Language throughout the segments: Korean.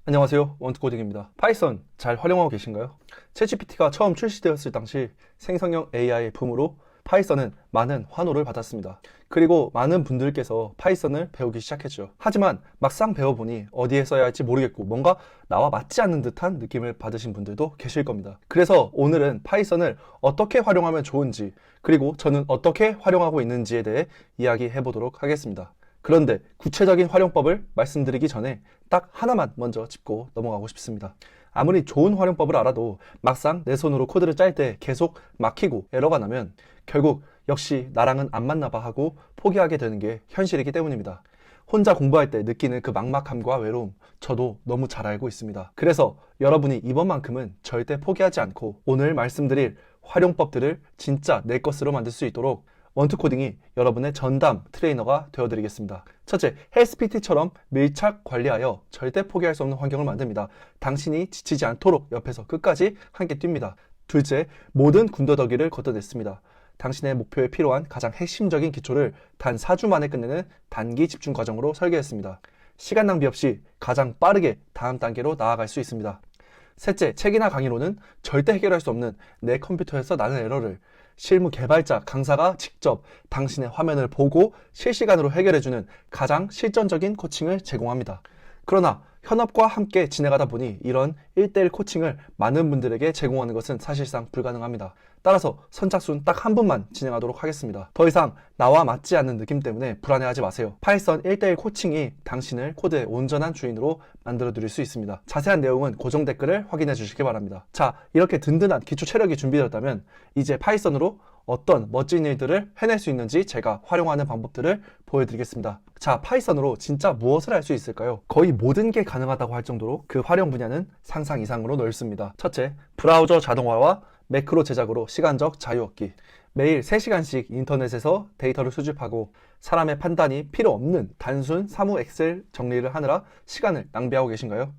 안녕하세요, 원투코딩입니다. 파이썬 잘 활용하고 계신가요? 챗GPT가 처음 출시되었을 당시 생성형 AI의 붐으로 파이썬은 많은 환호를 받았습니다. 그리고 많은 분들께서 파이썬을 배우기 시작했죠. 하지만 막상 배워보니 어디에 써야 할지 모르겠고 뭔가 나와 맞지 않는 듯한 느낌을 받으신 분들도 계실 겁니다. 그래서 오늘은 파이썬을 어떻게 활용하면 좋은지, 그리고 저는 어떻게 활용하고 있는지에 대해 이야기해 보도록 하겠습니다. 그런데 구체적인 활용법을 말씀드리기 전에 딱 하나만 먼저 짚고 넘어가고 싶습니다. 아무리 좋은 활용법을 알아도 막상 내 손으로 코드를 짤 때 계속 막히고 에러가 나면 결국 역시 나랑은 안 맞나 봐 하고 포기하게 되는 게 현실이기 때문입니다. 혼자 공부할 때 느끼는 그 막막함과 외로움, 저도 너무 잘 알고 있습니다. 그래서 여러분이 이번만큼은 절대 포기하지 않고 오늘 말씀드릴 활용법들을 진짜 내 것으로 만들 수 있도록 원투코딩이 여러분의 전담 트레이너가 되어드리겠습니다. 첫째, 헬스PT처럼 밀착 관리하여 절대 포기할 수 없는 환경을 만듭니다. 당신이 지치지 않도록 옆에서 끝까지 함께 뜁니다. 둘째, 모든 군더더기를 걷어냈습니다. 당신의 목표에 필요한 가장 핵심적인 기초를 단 4주 만에 끝내는 단기 집중 과정으로 설계했습니다. 시간 낭비 없이 가장 빠르게 다음 단계로 나아갈 수 있습니다. 셋째, 책이나 강의로는 절대 해결할 수 없는 내 컴퓨터에서 나는 에러를 실무 개발자, 강사가 직접 당신의 화면을 보고 실시간으로 해결해주는 가장 실전적인 코칭을 제공합니다. 그러나 현업과 함께 진행하다 보니 이런 1대1 코칭을 많은 분들에게 제공하는 것은 사실상 불가능합니다. 따라서 선착순 딱 한 분만 진행하도록 하겠습니다. 더 이상 나와 맞지 않는 느낌 때문에 불안해하지 마세요. 파이썬 1대1 코칭이 당신을 코드의 온전한 주인으로 만들어 드릴 수 있습니다. 자세한 내용은 고정 댓글을 확인해 주시기 바랍니다. 자, 이렇게 든든한 기초 체력이 준비되었다면 이제 파이썬으로 어떤 멋진 일들을 해낼 수 있는지 제가 활용하는 방법들을 보여드리겠습니다. 자, 파이썬으로 진짜 무엇을 할 수 있을까요? 거의 모든 게 가능하다고 할 정도로 그 활용 분야는 상상 이상으로 넓습니다. 첫째, 브라우저 자동화와 매크로 제작으로 시간적 자유 얻기. 매일 3시간씩 인터넷에서 데이터를 수집하고 사람의 판단이 필요 없는 단순 사무 엑셀 정리를 하느라 시간을 낭비하고 계신가요?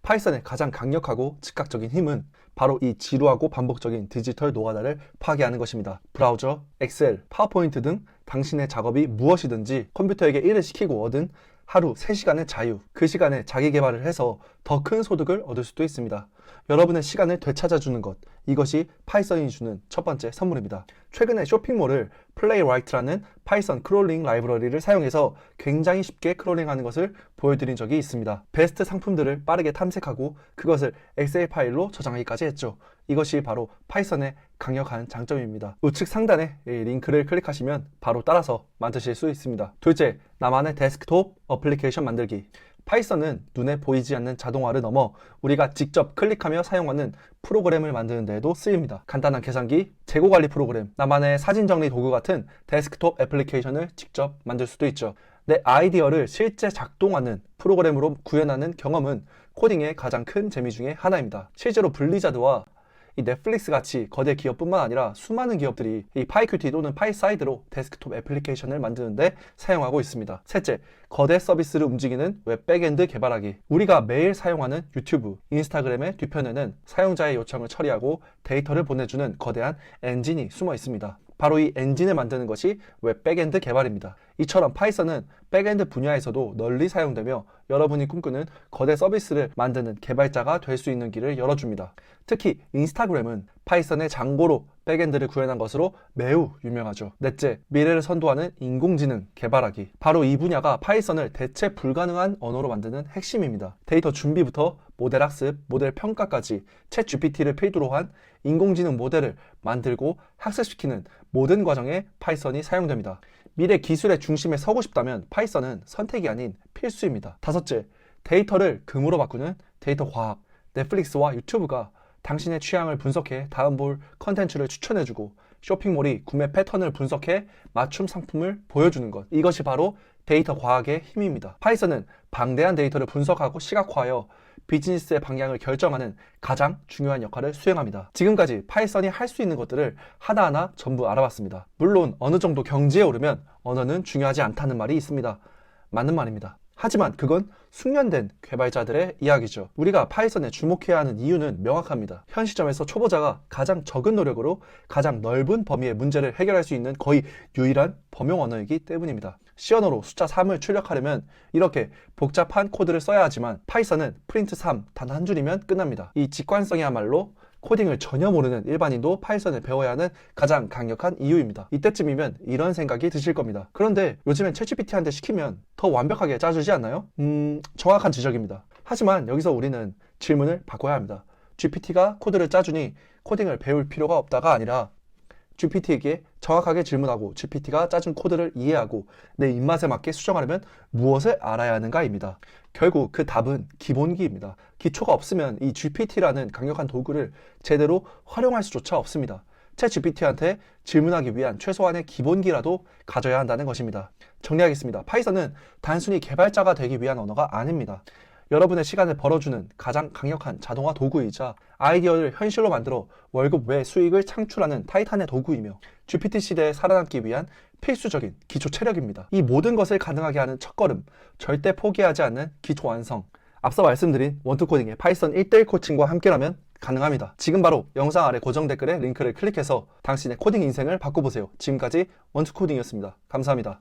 파이썬의 가장 강력하고 즉각적인 힘은 바로 이 지루하고 반복적인 디지털 노가다를 파괴하는 것입니다. 브라우저, 엑셀, 파워포인트 등 당신의 작업이 무엇이든지 컴퓨터에게 일을 시키고 얻은 하루 3시간의 자유, 그 시간에 자기 개발을 해서 더 큰 소득을 얻을 수도 있습니다. 여러분의 시간을 되찾아주는 것, 이것이 파이썬이 주는 첫 번째 선물입니다. 최근에 쇼핑몰을 플레이라이트라는 파이썬 크롤링 라이브러리를 사용해서 굉장히 쉽게 크롤링하는 것을 보여드린 적이 있습니다. 베스트 상품들을 빠르게 탐색하고 그것을 엑셀 파일로 저장하기까지 했죠. 이것이 바로 파이썬의 강력한 장점입니다. 우측 상단에 이 링크를 클릭하시면 바로 따라서 만드실 수 있습니다. 둘째, 나만의 데스크톱 어플리케이션 만들기. 파이썬은 눈에 보이지 않는 자동화를 넘어 우리가 직접 클릭하며 사용하는 프로그램을 만드는 데에도 쓰입니다. 간단한 계산기, 재고관리 프로그램, 나만의 사진 정리 도구 같은 데스크톱 애플리케이션을 직접 만들 수도 있죠. 내 아이디어를 실제 작동하는 프로그램으로 구현하는 경험은 코딩의 가장 큰 재미 중에 하나입니다. 실제로 블리자드와 이 넷플릭스 같이 거대 기업뿐만 아니라 수많은 기업들이 이 파이큐티 또는 파이사이드로 데스크톱 애플리케이션을 만드는데 사용하고 있습니다. 셋째, 거대 서비스를 움직이는 웹 백엔드 개발하기. 우리가 매일 사용하는 유튜브, 인스타그램의 뒤편에는 사용자의 요청을 처리하고 데이터를 보내주는 거대한 엔진이 숨어 있습니다. 바로 이 엔진을 만드는 것이 웹 백엔드 개발입니다. 이처럼 파이썬은 백엔드 분야에서도 널리 사용되며 여러분이 꿈꾸는 거대 서비스를 만드는 개발자가 될 수 있는 길을 열어줍니다. 특히 인스타그램은 파이썬의 장고로 백엔드를 구현한 것으로 매우 유명하죠. 넷째, 미래를 선도하는 인공지능 개발하기. 바로 이 분야가 파이썬을 대체 불가능한 언어로 만드는 핵심입니다. 데이터 준비부터 모델 학습, 모델 평가까지 챗 GPT를 필두로 한 인공지능 모델을 만들고 학습시키는 모든 과정에 파이썬이 사용됩니다. 미래 기술의 중심에 서고 싶다면 파이썬은 선택이 아닌 필수입니다. 다섯째, 데이터를 금으로 바꾸는 데이터 과학. 넷플릭스와 유튜브가 당신의 취향을 분석해 다음 볼 컨텐츠를 추천해주고 쇼핑몰이 구매 패턴을 분석해 맞춤 상품을 보여주는 것. 이것이 바로 데이터 과학의 힘입니다. 파이썬은 방대한 데이터를 분석하고 시각화하여 비즈니스의 방향을 결정하는 가장 중요한 역할을 수행합니다. 지금까지 파이썬이 할 수 있는 것들을 하나하나 전부 알아봤습니다. 물론 어느 정도 경지에 오르면 언어는 중요하지 않다는 말이 있습니다. 맞는 말입니다. 하지만 그건 숙련된 개발자들의 이야기죠. 우리가 파이썬에 주목해야 하는 이유는 명확합니다. 현 시점에서 초보자가 가장 적은 노력으로 가장 넓은 범위의 문제를 해결할 수 있는 거의 유일한 범용 언어이기 때문입니다. C 언어로 숫자 3을 출력하려면 이렇게 복잡한 코드를 써야 하지만 파이썬은 프린트 3 단 한 줄이면 끝납니다. 이 직관성이야말로 코딩을 전혀 모르는 일반인도 파이썬을 배워야 하는 가장 강력한 이유입니다. 이때쯤이면 이런 생각이 드실 겁니다. 그런데 요즘엔 챗GPT한테 시키면 더 완벽하게 짜주지 않나요? 정확한 지적입니다. 하지만 여기서 우리는 질문을 바꿔야 합니다. GPT가 코드를 짜주니 코딩을 배울 필요가 없다가 아니라 GPT에게 정확하게 질문하고 GPT가 짜준 코드를 이해하고 내 입맛에 맞게 수정하려면 무엇을 알아야 하는가입니다. 결국 그 답은 기본기입니다. 기초가 없으면 이 GPT라는 강력한 도구를 제대로 활용할 수조차 없습니다. 챗 GPT한테 질문하기 위한 최소한의 기본기라도 가져야 한다는 것입니다. 정리하겠습니다. 파이썬은 단순히 개발자가 되기 위한 언어가 아닙니다. 여러분의 시간을 벌어주는 가장 강력한 자동화 도구이자 아이디어를 현실로 만들어 월급 외 수익을 창출하는 타이탄의 도구이며 GPT 시대에 살아남기 위한 필수적인 기초 체력입니다. 이 모든 것을 가능하게 하는 첫걸음, 절대 포기하지 않는 기초 완성. 앞서 말씀드린 원투코딩의 파이썬 1:1 코칭과 함께라면 가능합니다. 지금 바로 영상 아래 고정 댓글에 링크를 클릭해서 당신의 코딩 인생을 바꿔보세요. 지금까지 원투코딩이었습니다. 감사합니다.